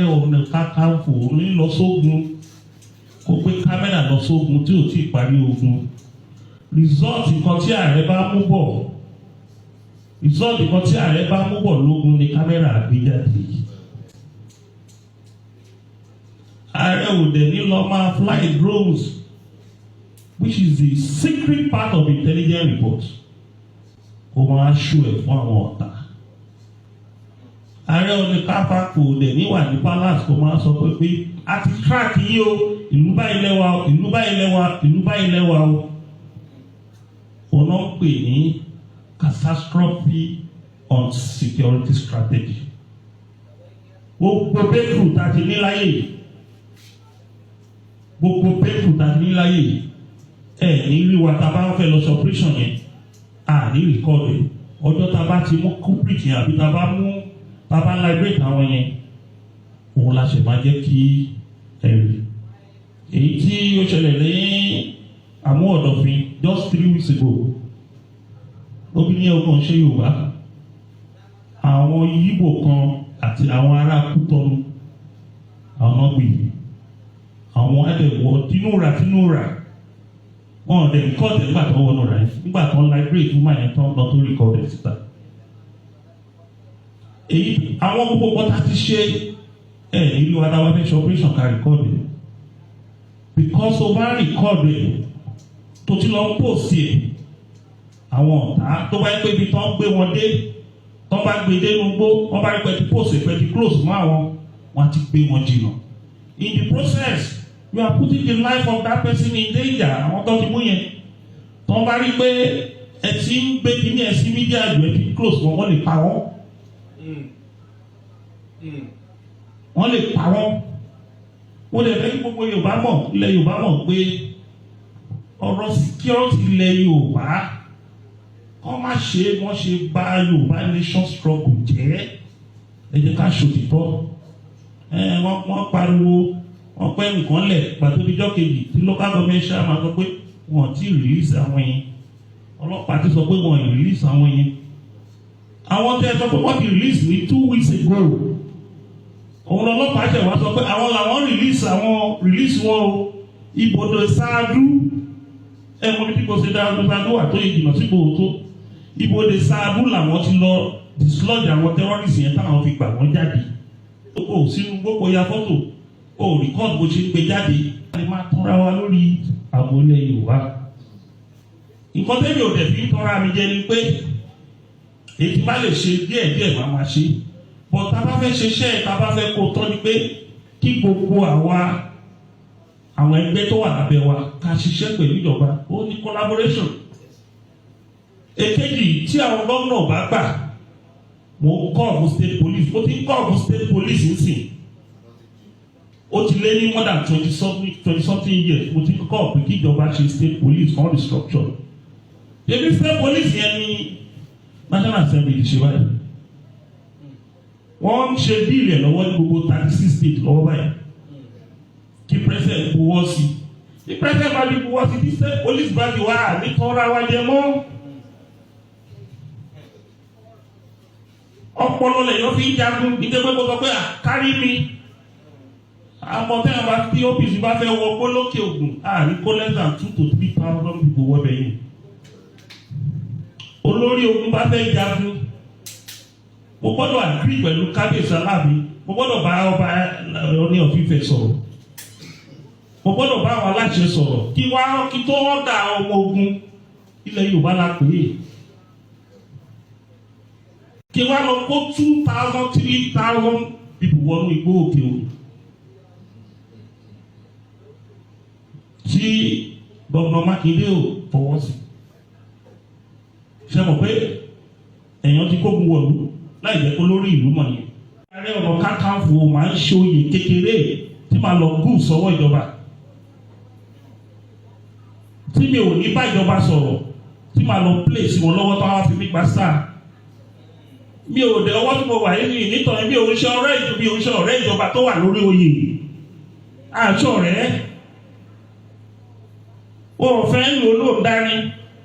ọ̀nà Kakanfò ní lọ sógun kó gbé kámẹ́rà lọ sógun tí ò tí ì parí ogun. Result nǹkan tí ààrẹ bá mú bọ̀ lógun ni kámẹ́rà gbé jáde. Ààrẹ ò dẹ̀ ní lọ máa fly drones, which is the secret part of intelligence report, kó máa ṣó ẹ̀ fún àwọn ọ̀tá. Ààrẹ Ọ̀nà Kakanfò dẹ̀ níwà ní palace kó máa sọ pé a ti track yìí o, ìlú báyìí lẹ́wà o, ìlú báyìí lẹ́wà, ìlú báyìí lẹ́wà o. Ọ̀nà ń pè ní catastrophe on security strategy. Gbogbo breakthrough tá a ti ní láyé ní rí wa tá a bá fẹ́ lọ sí operation yẹn ní record ẹ̀. Ọjọ́ tá a bá ti mú culprit yẹn àbí tá a bá liberate àwọn yẹn, òun la ṣe máa jẹ́ kí ẹ̀rí. Èyí tí ó ṣẹlẹ̀ ní Àmúọ̀dọ̀fin just 3 weeks ago, obìnrin ọgbọ̀n ṣe Yorùbá, àwọn Yíbò kan àti àwọn ará Kútọ́nù, àwọn ọgbìn, àwọn ẹ̀dẹ̀wọ̀ tínúra wọn ò dẹ̀ record ẹ̀ nígbà tó wọnú rẹ̀, nígbà tó ń liberate fún máa yẹn tán lọ tó record ẹ̀ síta. Èyí àwọn gbogbo pọ́tà ti ṣe ìlú adáwà fẹ́ ṣe operation ká record ẹ̀, because o bá record ẹ̀ tó ti lọ ń post ẹ̀, àwọn ọ̀tá tó bá yẹ pé ibi tó ń gbé wọn dé, tó bá gbé dé nugbó, wọ́n bá rí pé ti post ẹ̀ pé ti close mọ́ àwọn, wọ́n ti gbé wọn jìnnà. In the process, you are putting the life of that person in danger. Àwọn tó ti mú yẹn, tó bá rí pé ẹ ti ń gbé kíní ẹ sí media jù ẹ ti close wọn, wọ́n lè pa wọ́n. Wọ́n lè pa wọ́n. Wọ́n lè fẹ́ kí gbogbo Yorùbá mọ̀, ilẹ̀ Yorùbá mọ̀ pé ọ̀rọ̀ security ilẹ̀ Yorùbá kọ́ má ṣe wọ́n ṣe bá Yorùbá nation struggle jẹ́. Ẹ jẹ́ ká ṣòtítọ́. Wọ́n pariwo, wọ́n pẹ́ nǹkan lẹ̀ pàtó níjọ́ kejì tí local government ṣáà máa sọ pé wọ́n ti release àwọn yẹn. Ọlọ́pàá ti sọ pé wọ́n release àwọn yẹn. Àwọn tẹ́ ẹ sọ pé wọ́n ti release ní 2 weeks ago. Òun ọlọ́pàá ṣẹ̀ wá sọ pé àwọn làwọn release wọn o. Ibodè Sáádú ẹ̀wọ̀n ní kíkọ́ ṣe dáadọ́ Sáádú wà tó ìgbìmọ̀ sí Igboho tó. Ibodè Sáádú làwọn ti lọ dislodge àwọn terrorists yẹn táwọn fi gbà wọ́n jáde. O sínú gbogbo ya fọ́tò, o record bó ṣe ń gbé jáde. A lè máa tọ́ra wa lórí ààbò ilẹ̀ Yorùbá. Nǹkan tẹ́lẹ̀ ò dẹ̀ fi ń tọ́ra mi jẹ ni pé èyí bá lè ṣe díẹ̀díẹ̀ máa ṣe. But tá a bá fẹ́ ṣe iṣẹ́ tá a bá fẹ́ kó tọ́ ni pé kí gbogbo àwọn ẹgbẹ́ tó wà lábẹ́ wa ká ṣiṣẹ́ pẹ̀lú ìjọba, ó ní collaboration. Èkejì tí àwọn gómìnà bá gbà, mo ń kọ́ ọ̀fun state police, mo ti ń kọ́ ọ̀fun state police nsìn. Ó ti lé ní more than 20-something years, mo ti ń kọ́ ọ̀pẹ kí ìjọba ṣe state police on restructure. Èmi state police yẹn ni National Assembly ti ṣe báyìí. Wọ́n ń ṣe bíìlì ẹ̀ lọ́wọ́ ní gbogbo 36 states lọ́wọ́ báyìí. Kí president buwọ́ sí. Kí president bá di buwọ́ sí, kí state police bá di wá ní tọ́ra wa jẹ mọ́. Ọpọlọ lè yọ fi ń jagun ìdẹ́gbẹ́ gbogbo pé kárí mi. Àmọ́ tẹ́ ẹ̀ bá tí ọ́fíìsì bá fẹ́ wọ kó lókè ògùn, àrí kó less than 2,000 to 3,000 people wọ́ bẹ̀yìn. Olórí ogun bá fẹ́ jagun, mo gbọ́dọ̀ agree pẹ̀lú kábíyèsí Aláàfin, mo gbọ́dọ̀ bá ọba Ọọ̀ni of Ifẹ̀ sọ̀rọ̀, mo gbọ́dọ̀ bá àwọn aláṣẹ sọ̀rọ̀ kí tó wọ́n dà ọmọ ogun ilẹ̀ Yorùbá la pè é. Kí wá lọ kó 2,000 3,000 people wọnú Ìgbòho òkè o. Tí Gómìnà Mákindé ò fọwọ́ sí. Ṣé mọ̀ pé èèyàn ti kógun wọ̀lú láì jẹ́ kó lórí ìlú mọ̀ yẹn. Ààrẹ Ọ̀nà Kakanfò máa ń ṣe oyè kékeré tí máa lọ gùn sọ́wọ́ ìjọba. Tí mi ò ní bá ìjọba sọ̀rọ̀, tí máa lọ play sí wọn lọ́wọ́ tó wá fi mí pa sáà. Mi ò dé ọwọ́ tí mo wà yìí nítorí bí oníṣẹ́ ọ̀rẹ́ ìjọba tó wà lórí oyè. Àṣọ rẹ̀ o ò fẹ́ ń lò lóòótá ni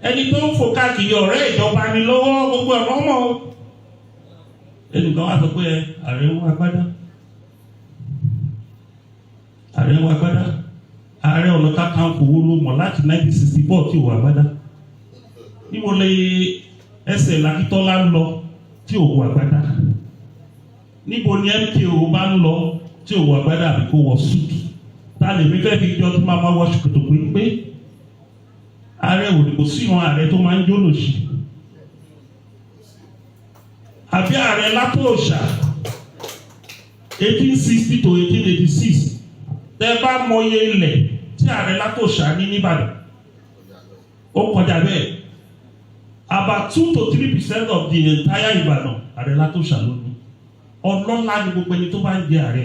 ẹni tó ń fò káàkiri ọ̀rẹ́ ìjọba ni lọ́wọ́ gbogbo ẹ̀rọ mọ́. Ẹnìkan wá sọ pé ààrẹ ń wá agbádá ààrẹ wa gbádá, ààrẹ ọ̀nà kakanfò wo ló mọ̀ láti 1964 tí ò wà gbádá, níbo lè ẹsẹ̀ làkítọ́lá ń lọ tí ò wà gbádá, níbo ni MKO bá ń lọ tí ò wà gbádá àbí kó wọ súùtù. Ta lè mi fẹ́ fi jọ tí máa wọ ṣòkòtò pé ààrẹ kò sí ìran ààrẹ tó máa ń jólòṣì, àbí ààrẹ látòòṣà 1860 to 1886 tẹ bá mọye ilẹ̀ tí ààrẹ látòòṣà ní nìbàdàn ó kọjá bẹ́ẹ̀. About 2 to 3% of the entire Ìbàdàn ààrẹ látòòṣà ló ní. Ọlọ́lá ni gbogbo ẹni tó bá ń jẹ ààrẹ.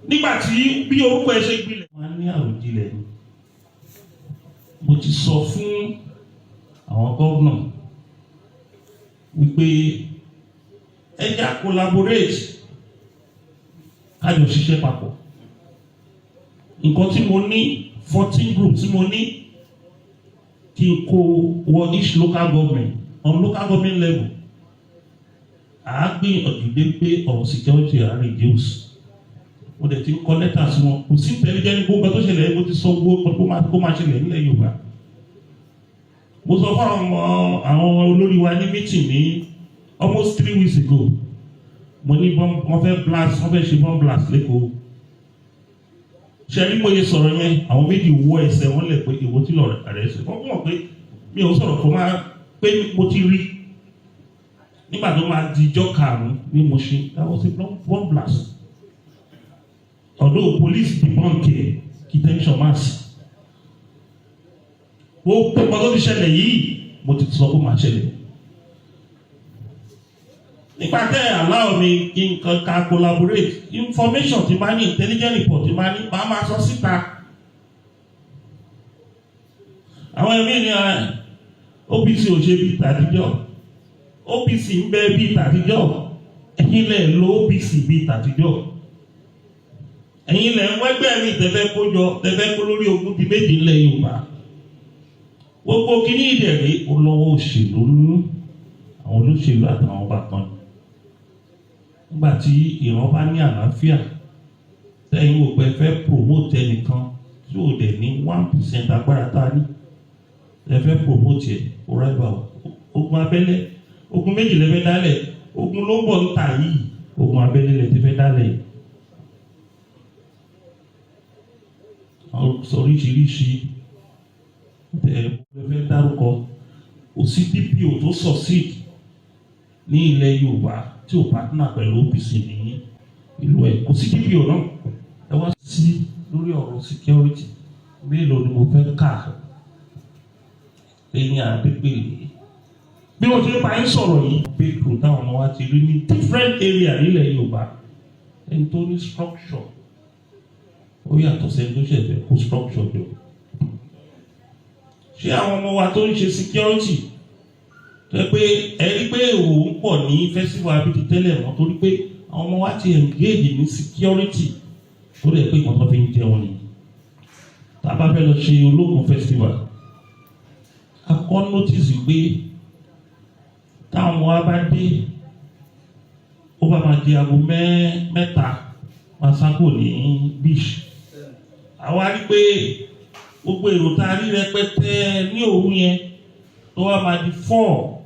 Nígbà tí bí orúkọ ẹ ṣe gbilẹ̀ máa ní àròjinlẹ̀ ni. Mo ti sọ fún àwọn gómìnà wípé ẹ jẹ́ á collaborate kájọ ṣiṣẹ́ papọ̀. Nǹkan tí mo ní 14 groups tí mo ní kí n kó wọ each local government on local government level. À gbé ọ̀dùdé pé ọ̀rọ̀ security are reduce. Mo dẹ̀ ti ń kọ lẹ́tà sí wọn. Kò sí intelligent gbogbo tó ṣẹlẹ̀ mo ti sọ gbogbo kó máa ṣẹlẹ̀ nílẹ̀ Yorùbá. Mo sọ fún àwọn olórí wa ní meeting ní almost 3 weeks ago. Mo ní wọ́n fẹ́ ṣe bomb blast lẹ́kọ̀ọ́. Ṣé ní mo yẹ sọ̀rọ̀ yẹn àwọn méjì wọ ẹsẹ̀ wọn lẹ̀ pé èwo tí lọ rẹ̀ ṣe. Wọ́n mọ̀ pé mi ò sọ̀rọ̀ kó máa pé mo ti rí nígbà tó máa di ijọ́ karùn-ún ní mo ṣe that was a bomb blast. Although police debunk kí tension máa sí. Ó pé ọdún ti ṣẹlẹ̀ yìí mo ti sọ kó máa ṣẹlẹ̀. Nígbà tẹ́ allow mi kí n kan collaborate information ti máa ní intelligent report ti máa ní máa sọ síta. Àwọn ẹ̀mí ni OPC ò ṣe bí tàtijọ́, OPC ń bẹ bí tàtijọ́, ẹ̀yin lẹ̀ lo OPC bí tàtijọ́. Ẹ̀yin lẹ̀ ń wẹ́gbẹ́ mi tẹ́fẹ́ kó jọ tẹ́fẹ́ kó lórí ogun di méjì ńlẹ̀ Yorùbá. Gbogbo kìíní ìdẹ̀rẹ̀ olówó òṣèlú ní àwọn olóṣèlú àtàwọn ọba kan. Nígbà tí ìran bá ní àlàáfíà tẹ́yìn wò pé fẹ́ promote ẹnìkan tí ò dẹ̀ ní 1% agbára tá a ní ẹ fẹ́ promote ẹ̀ ọ̀rọ̀ ẹ̀bà ogun abẹ́lé ogun méjì lẹ́fẹ́ dálẹ̀ ogun ló ń bọ̀ ń tà yìí ogun abẹ́lé lẹ́ ti fẹ́ dálẹ̀. Àwọn oríṣiríṣi fẹ́ dárúkọ kò sí DPO tó succeed ní ilẹ̀ Yorùbá tí ò partner pẹ̀lú OPC ní ìlú ẹ̀ kò sí DPO náà. Ẹ wá sí lórí ọ̀rọ̀ security mélòó ni mo fẹ́ kà lẹ́yìn àdégbèrè bí wọ́n ti bá ń sọ̀rọ̀ yìí breakthrough táwọn ọmọ wa ti rí ní different area nílẹ̀ Yorùbá ẹni tó ní structure ó yàtọ̀ sẹ́ni tó ṣẹ̀fẹ̀ kó structure jọ. Ṣé àwọn ọmọ wa tó ń ṣe security tẹ́ pé ẹ̀rí pé èrò ń pọ̀ ní festival bíi ti tẹ́lẹ̀ wọn torí pé àwọn ọmọ wa ti engage ní security tó rẹ̀ pé nǹkan tó fi ń jẹun ni. Tá a bá fẹ́ lọ ṣe ológun festival a kọ́ notice pé táwọn ọmọ wa bá dé ó bá máa di aago mẹ́ta máa sáko ní beach. Àwa rí pé gbogbo èrò tá a rí rẹpẹtẹ ní òru yẹn tó wá máa di 4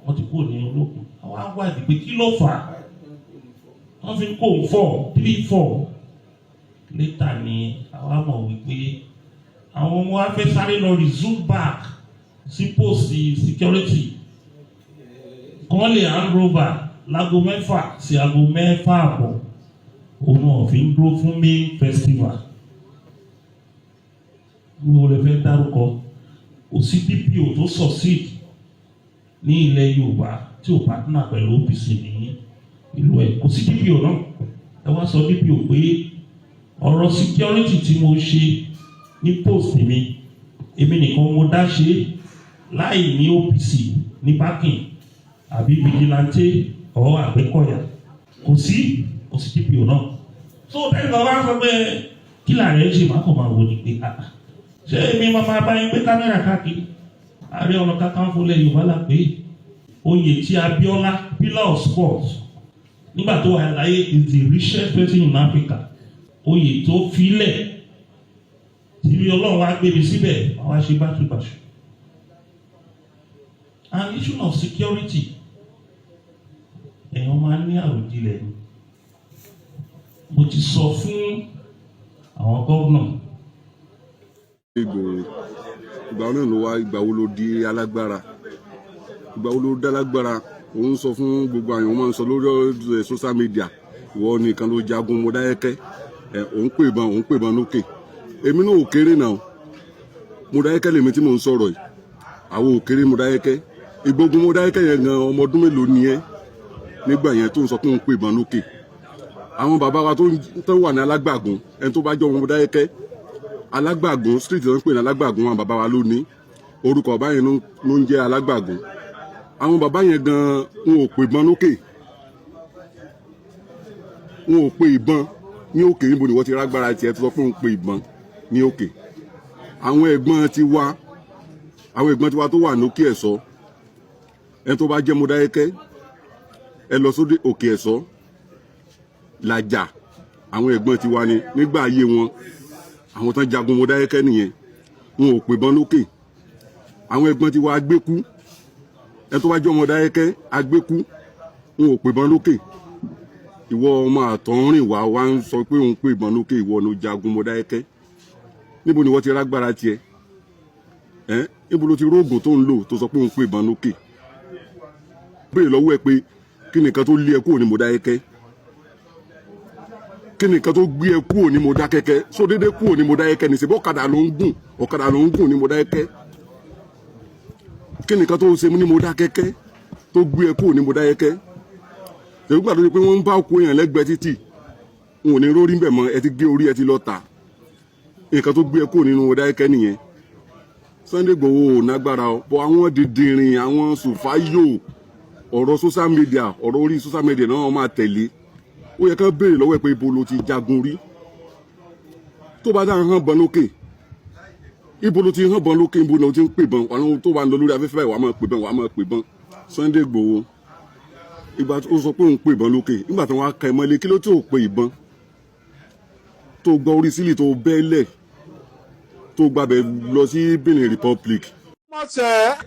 wọ́n ti kó ní olókùn. Àwọn awádìí pé kí ló fà á wọ́n fi kó 4 3 4 later ni àwa mọ̀ wípé àwọn ọmọ wa fẹ́ sáré lọ resume back sí post security kàn lè hand over láago 6 sí aago 6 àbọ̀ òun náà fi ń dúró fún main festival. Mo lè fẹ́ dárúkọ kò sí DPO tó succeed ní ilẹ̀ Yorùbá tí ò partner pẹ̀lú OPC ní ìlú ẹ̀ kò sí DPO náà. Ẹ wá sọ DPO pé ọ̀rọ̀ security tí mo ṣe ní post mi èmi nìkan mo dá ṣe láì ní OPC ní backing àbí vigilante ọ̀ Àgbẹ̀kọ̀yà kò sí DPO náà. So tẹ́lẹ̀ kan wá sọ pé kí làárẹ̀ ṣe máa kàn máa wò ní pé ṣé èmi máa bá yín gbé kámẹ́rà káàkiri Ààrẹ Ọ̀nà Kakanfò ilẹ̀ Yorùbá là pé oyè tí Abíọ́lá pillar of sport nígbà tó wà láyé is the richest person in Africa oyè tó filẹ̀ tí Ọlọ́run wá gbé mi síbẹ̀ wá ṣe báṣubàṣu. An issue of security èèyàn máa ní àròjinlẹ̀ ni. Mo ti sọ fún àwọn gómìnà. Ìgbà wo náà ló wá, ìgbà wo ló di alágbára, ìgbà wo ló dá lágbára? Òun sọ fún gbogbo àwọn máa ń sọ lórí social media, ìwọ nìkan ló jagun Mọdákẹ́kẹ́, òun pè bọn lókè. Èmi náà ò kéré náà, Mọdákẹ́kẹ́ lèmi tí mò ń sọ̀rọ̀ yìí, àwọn ò kéré Mọdákẹ́kẹ́. Ìgbógun Mọdákẹ́kẹ́ yẹn gan ọmọ ọdún mélòó ni ẹ́ nígbà yẹn tó ń sọ pé òun pè bọn lókè? Àwọn bàbá wa tó wà ní Alágbàgún, ẹni tó bá jọ Mọdákẹ́kẹ́, Alágbàgún street ló ń pè ní Alágbàgún, àwọn bàbá wa ló ní orúkọ bàbá yẹn ló ń jẹ́ Alágbàgún. Àwọn bàbá yẹn gan wọn ò pè bọn lókè, wọn ò pè ìbọn ní òkè. Níbo ni wọ́n ti rágbára tiẹ̀ tó sọ pé òun pè ìbọn ní òkè? Àwọn ẹ̀gbọ́n tiwa tó wà lókè Ẹ̀sọ́, ẹni tó bá jẹ́ Mọdákẹ́kẹ́, ẹ lọ sóde òkè Ẹ̀sọ́ làjà, àwọn ẹ̀gbọ́n tiwa ni nígbà ayé wọn. Àwọn tán jagun Mọdákẹ́kẹ́ nìyẹn, wọn ò pè bọn lókè. Àwọn ẹ̀gbọ́n tiwa agbékú, ẹni tó bá jẹ́ Mọdákẹ́kẹ́ agbékú, wọn ò pè bọn lókè. Ìwọ ọmọ àtọ̀rìn wá ń sọ pé òun pè bọn lókè, ìwọ ló jagun Mọdákẹ́kẹ́. Níbo ni wọ́n ti rágbára tiẹ̀? Níbo ló ti róògùn tó ń lò tó sọ pé òun pè bọn lókè? Béèrè lọ́wọ́ ẹ pé kí nìkan tó lé ẹ kúrò ní Mọdákẹ́kẹ́? Kí nìkan tó gbé ẹ kúrò ní Mọdákẹ́kẹ́? Só dédé kúrò ní Mọdákẹ́kẹ́ ní ṣebí ọ̀kadà ló ń gùn ní Mọdákẹ́kẹ́? Kí nìkan tó ṣe ní Mọdákẹ́kẹ́ tó gbé ẹ kúrò ní Mọdákẹ́kẹ́? Ṣèbí gbà tó ṣe pé wọ́n ń bá òkú èèyàn lẹ́gbẹ̀ẹ́ títì, wọn ò ní rórí bẹ̀ mọ́, ẹ ti gé orí, ẹ ti lọ tà. Nǹkan tó gbé ẹ kúrò nínú Mọdákẹ́kẹ́ nìyẹn. Sunday Igboho ò nágbára bọ àwọn dìndìnrìn, àwọn sùfáyò, ọ̀rọ̀ social media, ọ̀rọ̀ orí social media náà wọ́n máa tẹ̀lé. Ó yẹ ká béèrè lọ́wọ́ ẹ pé ibo ló ti jagun rí? Tó bá dá hàn bọn lókè, ibo ló ti hàn bọn lókè, ibo ló ti ń pè bọn? Àwọn tó bá ń lọ lórí afẹ́fẹ́ wàá máa pè bọn. Sunday Igboho ìgbà tó sọ pé òun pè bọn lókè, nígbà tí wọ́n á ka ẹ mọ́lé, kí ló tí ò pè ìbọn? Tó gbọ́ orí sílì tó bẹ́ẹ̀lẹ̀, tó gbàbẹ̀ lọ sí Benin Republic.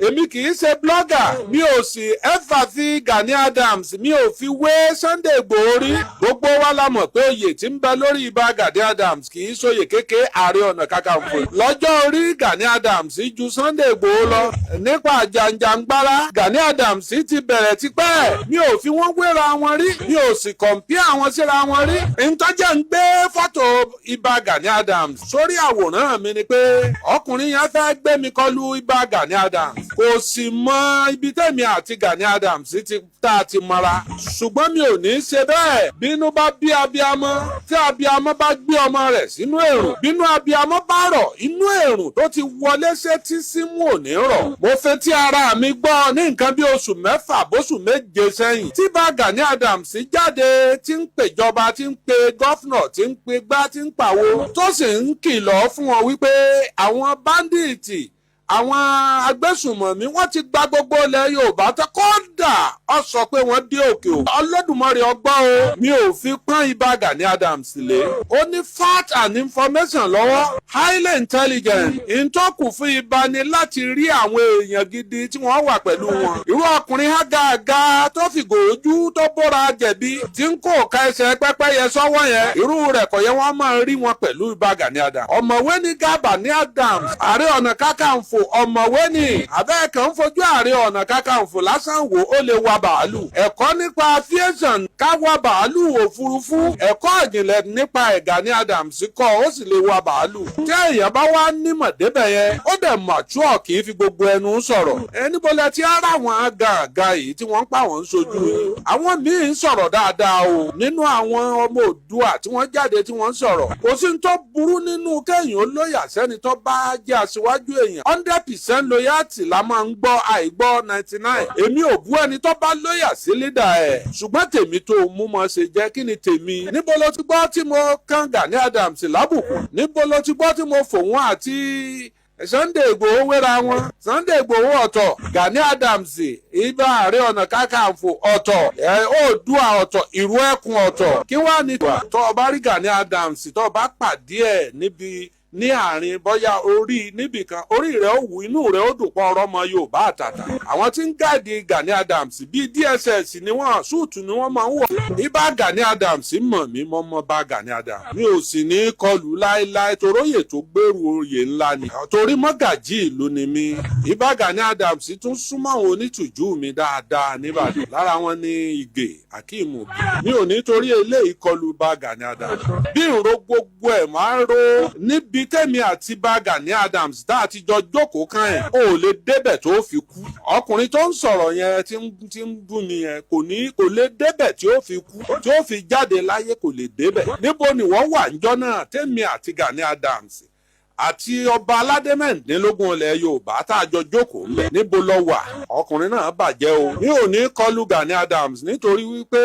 Èmi kì í ṣe blogger, mi ò sì ẹ́fà fi Gani Adams, mi ò fi wé Sunday Igboho rí. Gbogbo wa la mọ̀ pé oyè tí ń bẹ lórí ibà Gani Adams kì í ṣoyè kéke Ààrẹ Ọ̀nà Kakanfò. Lọ́jọ́ orí Gani Adams ju Sunday Igboho lọ. Nípa jàǹjàǹgbara, Gani Adams ti bẹ̀rẹ̀ tipẹ́. Mi ò fi wọ́n wéra wọn rí, mi ò sì compare wọn síra wọn rí. Ntọ́jà ń gbé fọ́tò ibà Gani Adams sórí àwòrán mi ni pé ọkùnrin yẹn fẹ́ gbé mi kọlu ibà Gani Adams. Kò sì mọ ibi tẹ́mi àti Gani Adams tá a ti mọ́ra. Ṣùgbọ́n mi ò ní í ṣe bẹ́ẹ̀. Bínú bá bí abiyamọ, tí abiyamọ bá gbé ọmọ rẹ̀ sínú èrùn. Bínú abiyamọ bá rọ̀, inú èrùn tó ti wọlé sétí símú ò ní rọ̀. Mo fetí ara mi gbọ́ ní nǹkan bí oṣù 6 bóṣù 7 sẹ́yìn. Tí bá Gani Adams jáde tí ń pèjọba, tí ń pe gọ́fúnà, tí ń pe gbá, tí ń pàwo, tó sì ń kìlọ̀ fún wọn wípé àwọn báńdíìtì, àwọn agbésùnmọ̀mí wọ́n ti gba gbogbo ilẹ̀ Yorùbá tó kódà ó sọ pé wọ́n dé òkè o. Olódùmarè ọgbọ́n o, mi ò fi pọ́n ibà Gani Adams lé. Ó ní fact and information lọ́wọ́, highly intelligent. Ìtọ́kù fún ibà ni láti rí àwọn èèyàn gidi tí wọ́n wà pẹ̀lú wọn. Irú ọkùnrin hágàgà tó fi gòójú tó bóra jẹ̀bi tí ń kó ọ̀ka ẹsẹ̀ pẹ́pẹ́yẹ sọ́wọ́ yẹn. Irú rẹ̀ kò yẹ wọ́n máa rí wọn pẹ̀lú ibà Gani Adams. Ọ̀mọ̀wé ní Gani Adams, Ààrẹ Ọ̀nà Kakanfò ọ̀mọ̀wé ni. Àbẹ́ẹ̀kẹ́ ń fojú Ààrẹ Ọ̀nà Kakanfò lásán wò ó lè wa bàálù. Ẹ̀kọ́ nípa aviation ká wa bàálù òfurufú. Ẹ̀kọ́ ìjìnlẹ̀ nípa Gani Adams kọ́ ó sì lè wa bàálù. Tí èèyàn bá wá nímọ̀ débẹ̀ yẹn, ó dẹ̀ mature kì í fi gbogbo ẹnu sọ̀rọ̀. Níbo lẹ ti ara àwọn gàgà yìí tí wọ́n ń pa wọ́n sojú yìí? Àwọn míì ń sọ̀rọ̀ dáadáa o. Nínú àwọn ọmọ Oòduà tí wọ́n jáde tí wọ́n ń sọ̀rọ̀. Kò sí ní tó burú nínú kéèyàn olóyà sẹ́ni tó bá jẹ́ aṣíwájú èèyàn. 100% loyalty la máa ń gbọ́, àìgbọ́ 99. Èmi ò bú ẹni tó bá lóyà sí lídà ẹ̀. Ṣùgbọ́n tèmi tó mú mọ́ ṣe jẹ́ kí ni tèmi. Níbo ló ti gbọ́ tí mo kàn Gani Adams lábùkù? Níbo ló ti gbọ́ tí mo fòun àti Sunday Igboho wéra wọn. Sunday Igboho ọ̀tọ̀, Gani Adams Ìbà Ààrẹ Ọ̀nà Kakanfò ọ̀tọ̀, Oòduà ọ̀tọ̀, Ìró Ẹkùn ọ̀tọ̀. Kí wàá ní tó bá rí Gani Adams tó bá pàdé ẹ̀ níbi ní àárín bóyá orí níbìkan orí rẹ̀ ó wù inú rẹ̀ ó dùn pọ̀ ọ̀rọ̀ ọmọ Yorùbá àtàtà. Àwọn tí ń gáàdì Gani Adams bíi DSS ni wọ́n súùtù ni wọ́n máa ń wọ̀. Ìbá Gani Adams mọ̀ mí mọ́ bá Gani Adams. Mi ò sì ní kọlù láéláé toróyè tó gbèrú oyè ńlá ni. Torí mọ́gàjí ìlú ni mí. Ìbá Gani Adams tún súnmọ́ àwọn onítùjú mi dáadáa níbàdàn. Lára wọn ní Ìgè Akeem Obi. Mi ò ní torí eléyìí kọlù bá Gani Adams. Bí ìró gbogbo ẹ̀ máa ń ro níbi tẹ́mi àti bá Gani Adams tá a ti jọ jókòó kan ẹ̀ ó lè débẹ̀ tó fi kú. Ọkùnrin tó ń sọ̀rọ̀ yẹn tí ń bú mi yẹn kò lè débẹ̀ tí ó fi kú tí ó fi jáde láyé kò lè débẹ̀. Níbo ni wọ́n wà níjọ́ náà tẹ́mi àti Gani Adams àti ọba aládé mẹ́rìndínlógún ilẹ̀ Yorùbá tá a jọ jókòó ńbẹ̀ níbo lọ wà? Ọkùnrin náà bàjẹ́ o. Mi ò ní kọlù Gani Adams nítorí wípé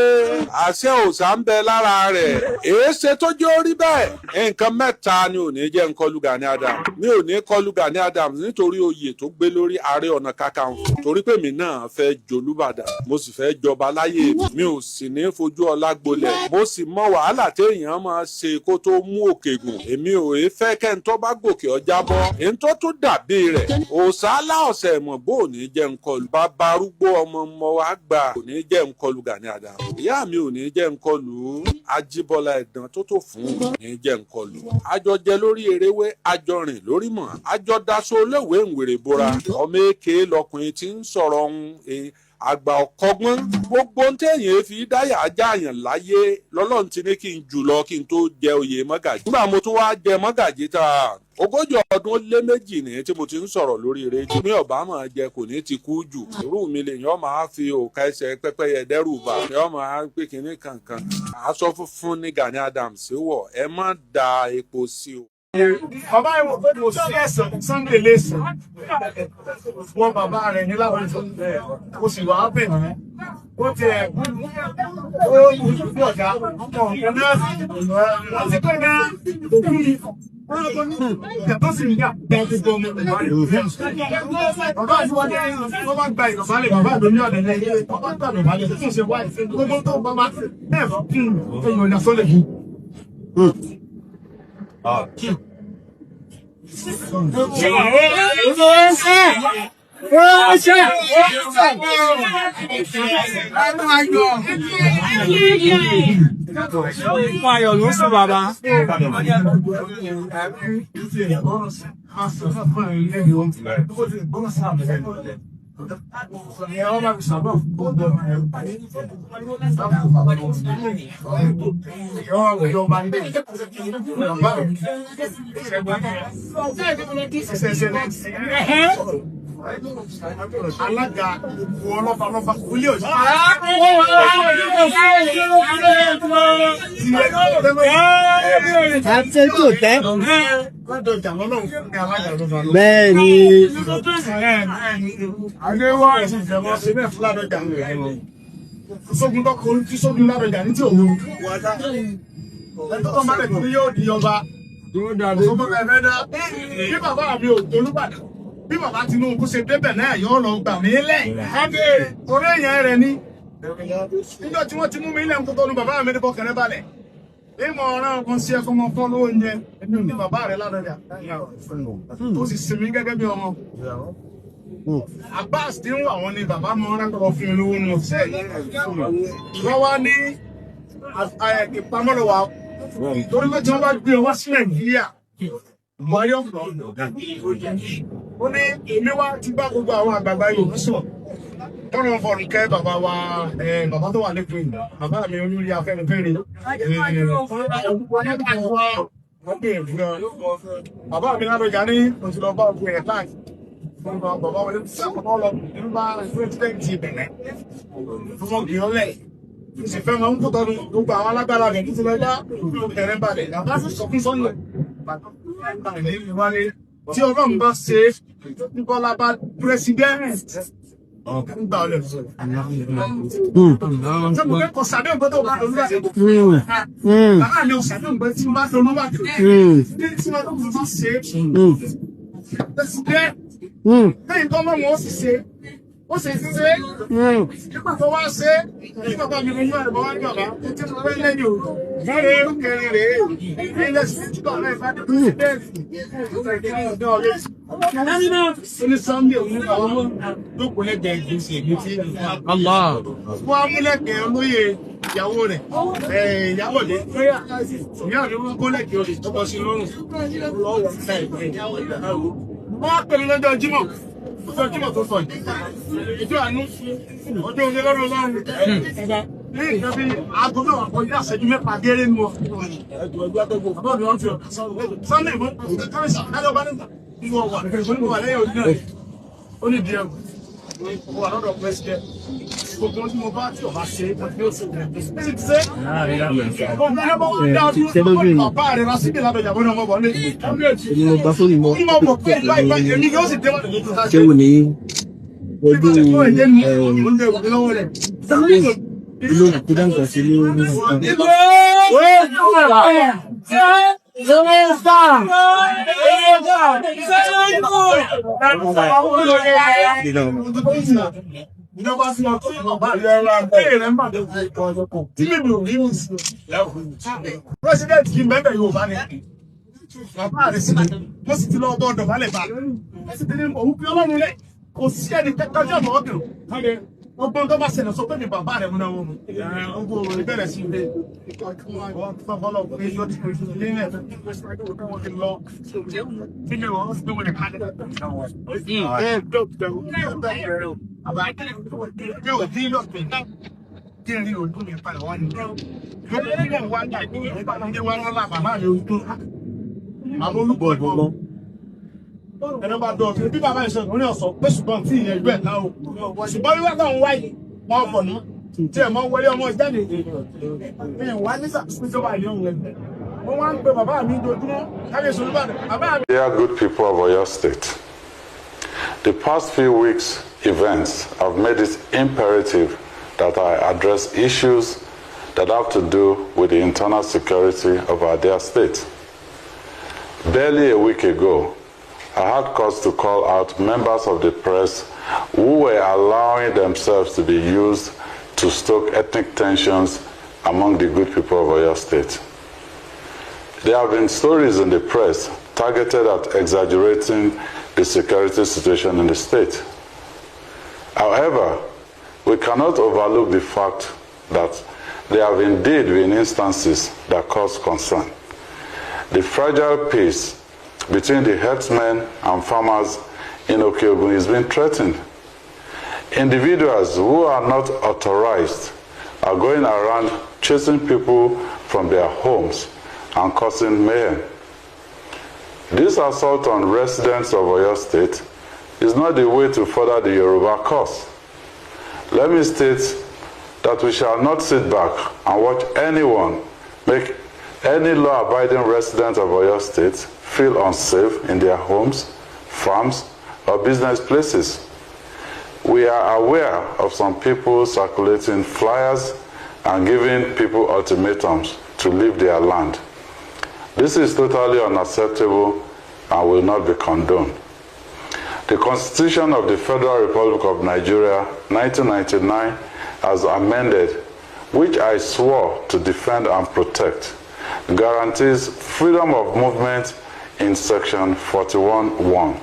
àṣẹ òòṣà ń bẹ lára rẹ̀. Èéṣe tó jẹ́ orí bẹ́ẹ̀? Nǹkan mẹ́ta ni ò ní jẹ́ ń kọlù Gani Adams. Mi ò ní kọlù Gani Adams nítorí oyè tó gbé lórí Ààrẹ Ọ̀nà Kakanfò. Torí pé mi náà fẹ́ jolúbàdàn, mo sì fẹ́ jọba láyé mi ò sì ní fojú ọlá gbolẹ̀. Mo sì mọ wàhálà téèyàn máa ṣe kó tó mú òkè gùn. Èmi ò fẹ́ kẹ́ńtọ́ bá gòkè ọjà bọ́. Èyí tó tún dàbí rẹ̀. Òsàlá ọ̀sẹ̀ mọ̀ bó ò ní jẹ́ nkọlù. Bàbá arúgbó ọmọ wa gbà ò ní jẹ́ nkọlù Gani Adams. Ìyá mi ò ní jẹ́ nkọlù. Ajíbọ́lá Ẹ̀dàn tó fún ò ní jẹ́ nkọlù. Àjọ jẹ lórí eréwé, àjọ rìn lórí mọ̀. Àjọ daṣọ olówó ìwèrè bora. Ọmọ èké lọkùnrin tí ń sọ̀rọ̀ àgbà ọ̀kọ́gbọ́n. Gbogbo ń téèyàn fi dáyà ajá àyàn láyé lọ́lọ́run ti ní kí n jù lọ kí n tó jẹ oyè mọ́gàjí. Nígbà mo tún wá jẹ mọ́gàjí tá 40 ọdún lé méjì ní tí mo ti ń sọ̀rọ̀ lórí rédíò. Mi ọ̀bá máa jẹ kò ní ti kú jù. Irú mi lè yàn máa fi òkà ẹsẹ̀ pẹ́pẹ́yẹ dẹ́rù bà. Yàn máa pé kinní kankan. Aṣọ funfun ní Gani Adams wọ̀. Ẹ má da epo sí o. Bàbá ìwọ̀n pé mo sí ẹ̀sán Sunday lẹ́sàn. Wọ́n bàbá rẹ̀ ní láwọn ìṣòro. Mo sì wà á bẹ̀ mí. Ó ti ẹ̀ ó yí fún ọ̀gá. Wọ́n ti pẹ́ náà. Ìjàtọ̀ sì ń yà bẹ́ẹ̀ gbogbo ọmọ ìwádìí. Bàbá àti wọ́n bá gba ìdọ̀bálẹ̀ bàbá àdó ní ọ̀dẹ̀ lẹ́yìn. Bàbá gbà ìdọ̀bálẹ̀ tó ṣe wá ìfẹ́ gbogbo tó bá máa bẹ́ẹ̀ fún kí èèyàn ìyà sọ́lẹ̀ yìí. Ayọ̀ ló sọ bàbá. Alága ọlọ́fà kúlé òjò. Àti tó tẹ́. Bẹ́ẹ̀ ni. Adéwọ́ ìṣẹ̀jẹ̀mọ́ sí mẹ́ fúládọ́jà rẹ̀. Sógun tó kọlu tí sógun ládọ́jà ní tí òun. Ẹ̀tọ́ tó máa lẹ̀ tó yóò di ọba. Bí bàbá mi ò Olúbàdàn. Bí bàbá Tinubu ṣe débẹ̀ náà yóò lọ gbà mí lẹ̀. Orí èèyàn rẹ̀ ni. Níjọ́ tí wọ́n ti mú mi ilẹ̀ ń tó tọ́nu bàbá mi ní bọ́kẹ̀rẹ́ balẹ̀. Ìmọ̀ ọ̀ràn ọkàn sí ẹ̀kọ́ ọmọ fọ́ lówó oúnjẹ. Ẹni ní bàbá rẹ̀ ládọ́jà. Tó sì sinmi gẹ́gẹ́ bí ọmọ. Abbas tí ń wà wọ́n ní bàbá mọ́ ọ̀rán kọ̀ọ̀ fún olówó nù. Wọ́n wá ní ìpamọ́lọ̀ wa. Torí pé tí wọ́n bá gbé ọwọ́ sí Nàìjíríà. Buhari ọ̀pọ̀ ó ní èmi wá ti bá gbogbo àwọn àgbààgbà Yorùbá sọ̀rọ̀ tọ́rọ fọ̀rùn kẹ́ bàbá wa bàbá tó wà lẹ́kùn ìlú bàbá mi olórí Afẹ́nifẹ́re bàbá mi ládọjà ní òṣìlọ bá ọgbọ̀n ẹ̀ láì bàbá wọlé sàkọ́kọ́ lọ nígbà pírẹsidẹ́ntì Bẹ̀nẹ̀ fún wọn gbìyàn lẹ̀ sì fẹ́ máa ń kó tọdún gbogbo àwọn alágbára rẹ̀ tó ti lọ já ẹ̀rẹ́ balẹ̀ bàbá sì sọ fún sọ́nà tí Ọlọ́run bá ṣe ní Bọ́lá bá pírẹsidẹ́ntì nígbà ọlẹ́ ṣe mo kẹ́kọ̀ọ́ sàbí ọgbẹ́ tó bá lọ́lú láti bàbá mi ò sàbí ọgbẹ́ tí bá lọ́lú láti tí wọ́n tó bá ṣe President. Lẹ́yìn tó mọ̀ wọ́n sì ṣe. Ó sì ṣe. Nígbà tó wá ṣe, ní bàbá mi ní ìwà ìbọn wá ní bàbá. Títí mo fẹ́ lẹ́yìn o. Bẹ́ẹ̀ ló kẹrin rèé. Ilé sí ti bá ọ̀rẹ́ ìbádé pírẹsidẹ́ǹtì. Ní Sunday òun àwọn ọmọ tó kò lẹ́gbẹ̀ẹ́ ìgbésẹ̀ èmi tí. Wọ́n á múlẹ̀kẹ̀ olóyè ìyàwó rẹ̀. Ìyàwó lé. Ìyá rẹ̀ wọ́n kó lẹ́kẹ̀ẹ́ olè tó bọ́ sí lọ́rùn. Wọ́n á pẹ̀lú lọ́jọ́ Jímọ̀. Ọjọ́ Jímọ̀ tó sọ yìí. Ìjọ àánú. Ọjọ́ òní lọ́rùn lọ́rùn. Ní ìjọba bí aago náà kọjá ìṣẹ́jú mẹ́fà gẹ́rẹ́ nù ọ́. Àbọ̀ mi wọ́n fi ọ̀tá sọ́ọ́. Sunday mọ́, kárísà, kájọ́ bá nígbà. Inú ọwà, onímọ̀ wà lẹ́yìn òní náà. Ó ní díẹ̀ wà lọ́dọ̀ pẹ́sìdẹ̀. Gbogbo tí mo bá tí ọba ṣe é, bí ó ṣe rẹ̀. Bí ti ṣe, bàbá rẹ̀ rà síbi lábẹ́ ìyàwó náà mọ́ bọ̀ ní. Mo gbà fóònù mọ́. Ní mo bọ̀ pé báyìí èmi yóò sì dé wọ́n lè tó Ṣé wò ní ọdún ìlú ìpínlẹ̀ sí ní orí ìjọba sí ọtí ọba rẹ̀ ń bàdé tí mi ò rí ní sí. President kì í mẹ́bẹ̀ Yorùbá ni. Bàbá rẹ̀ sí mo sì ti lọ ọgbọ́n ọ̀dọ̀ balẹ̀ bá. Ẹ sì ti ní òun fi Ọlọ́run lẹ̀. Kò sí ẹni kẹ́kọ̀ọ́ jẹ́ ọ̀dọ̀ ọ̀dọ̀. Ọgbọ́n tó bá ṣẹlẹ̀ sọ pé mi bàbá rẹ̀ múná wọn. Ọgbọ́n òun bẹ̀rẹ̀ sí ilé. Fọ́fọ́lọ́ pé yóò ti pèsè ilé rẹ̀ tó wọ́n ti lọ. Tí mi wọ́n ti gbé wọn kalẹ̀. Àbá yóò dín lọ́pẹ̀ náà. Kí ni ojú mi padà wá ní? Yóò ní ìwọ̀n wá ní ìpàdé wá lọ́la bàbá rẹ̀ ojú. Àwọn olùgbọ̀ ìgbọ̀n. Ẹni bá dọ̀ ọ̀tún bí bàbá ìṣẹ̀lẹ̀ ní ọ̀sán pé ṣùgbọ́n tí ìyẹn ìgbẹ́ náà o. Ṣùgbọ́n wíwá kan wáyé wọ́n bọ̀ ní. Tí ẹ̀ mọ́ wọlé ọmọ ìjáde. Ẹ̀yìn wá ní sàkóso ìyẹn òun ẹ̀. Wọ́n wá ń pe bàbá mi dojúmọ́. Kábíyèsí Olúbàdàn. Bàbá mi. They are good people of Oyo State. The past few weeks' events have made it imperative that I address issues that have to do with the internal security of our dear state. Barely a week ago, I had cause to call out members of the press who were allowing themselves to be used to stoke ethnic tensions among the good people of Oyo State. There have been stories in the press targeted at exaggerating the security situation in the state. However, we cannot overlook the fact that there have indeed been instances that cause concern. The fragile peace between the herdsmen and farmers in Okeogun is being threatened. Individuals who are not authorized are going around chasing people from their homes and causing mayhem. This assault on residents of Oyo State is not the way to further the Yoruba cause. Let me state that we shall not sit back and watch anyone make any law-abiding resident of Oyo State feel unsafe in their homes, farms, or business places. We are aware of some people circulating flyers and giving people ultimatums to leave their land. This is totally unacceptable and will not be condoned. The Constitution of the Federal Republic of Nigeria, 1999, as amended, which I swore to defend and protect, guarantees freedom of movement in Section 41(1),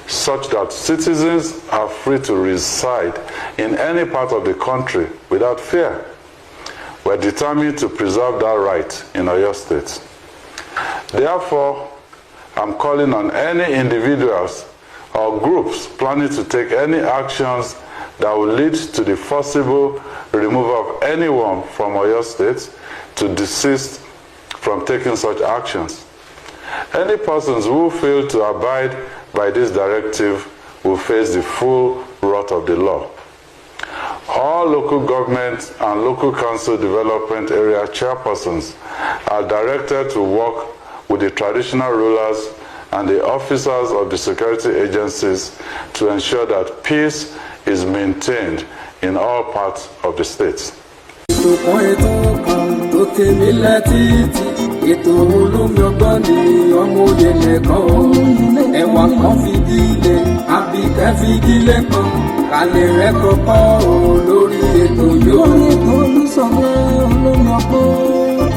such that citizens are free to reside in any part of the country without fear. We're determined to preserve that right in Oyo State. Therefore, I'm calling on any individuals or groups planning to take any actions that will lead to the forcible removal of anyone from Oyo State to desist from taking such actions. Any persons who fail to abide by this directive will face the full wrath of the law. All local government and local council development area chairpersons are directed to work with the traditional rulers and the officers of the security agencies to ensure that peace is maintained in all parts of the state. ètò olómi ọgbọ́n ni ọmọ òye nìkan o. ẹwà kan fìdílé àbíkẹ́ fìdílé kan kalẹ̀ rẹ̀ kọ́kọ́ o lórí ètò yóò. lórí ètò Olúṣọlá olómi ọgbọ́n.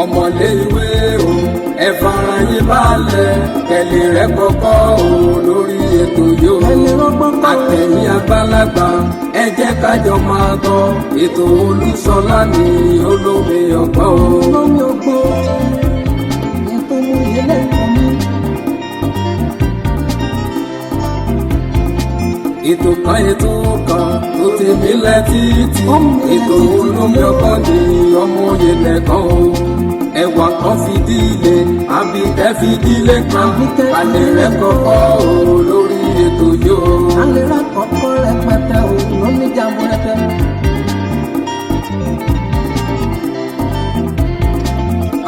ọmọlé ìwé o ẹ fara yín balẹ̀ kẹlẹ̀ rẹ̀ kọ́kọ́ o lórí ètò yóò. àtẹ̀yìn àgbàlagbà ẹ jẹ́ kájọ máa gbọ́ ètò Olúṣọlá ní olómi ọgbọ́n o. olómi ọgbọ́n ètò ìyẹlẹ ìkànnì. ètò kan tó ti mílẹ̀ títí ètò olómi ọgbọ́n ní ọmọ òye nìkan o. ẹwà kan fìdílé àbíkẹ́ fìdílé kan kalẹ̀ rẹ̀ kọ́kọ́ o lórí ètò yóò. kalẹ̀ rẹ̀ kọ́kọ́ rẹpẹtẹ o lóní jàmbó rẹpẹ.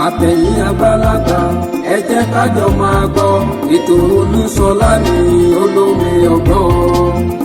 àtẹ̀yìn àgbàlagbà ẹ jẹ́ kájọ máa gbọ́ ètò Olúṣọlá ní olómi ọgbọ́n.